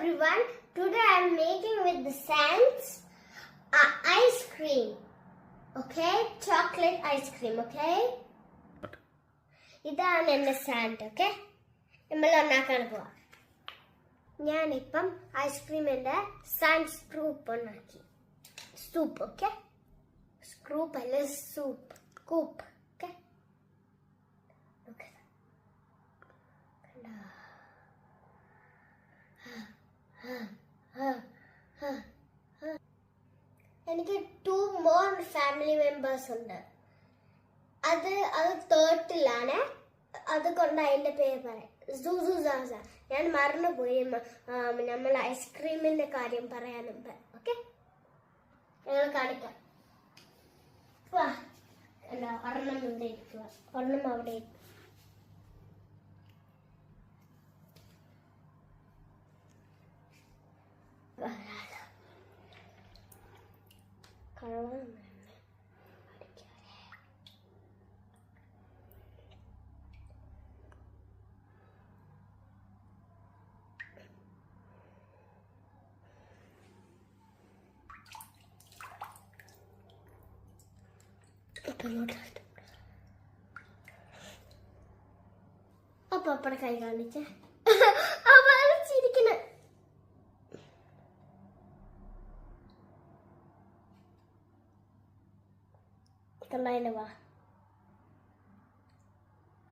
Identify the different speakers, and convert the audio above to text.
Speaker 1: everyone. Today I am making with the sands ice cream. Okay, chocolate ice cream. Okay. ഇതാണ് എൻ്റെ sand. Okay, നമ്മൾ ഉണ്ടാക്കാൻ പോവാം. ഞാനിപ്പം ഐസ്ക്രീമിൻ്റെ സാൻഡ് സ്കൂപ്പ് ഉണ്ടാക്കി. സൂപ്പ്. ഓക്കെ, സ്കൂപ്പ് അല്ല സൂപ്പ്, കൂപ്പ്. ഓക്കെ, എനിക്ക് 2 more ഫാമിലി മെമ്പേഴ്സ് ഉണ്ട്. അത് തേർട്ടിലാണ്. അതുകൊണ്ട് അതിന്റെ പേര് പറയാം, സൂസൂസാസ. ഞാൻ മറന്നുപോയി നമ്മൾ ഐസ്ക്രീമിന്റെ കാര്യം പറയാനുണ്ട്. ഓക്കെ, ഞങ്ങൾ കാണിക്കാം. ഒരെണ്ണം ഇവിടെ ഇരിക്കുക, ഒരെണ്ണം അവിടെ ഇരിക്കുക. അപ്പൊ അപ്പടെ കൈ കാണിച്ചേ, ചിരിക്കണ. കണ്ടായില്ലേ വാ.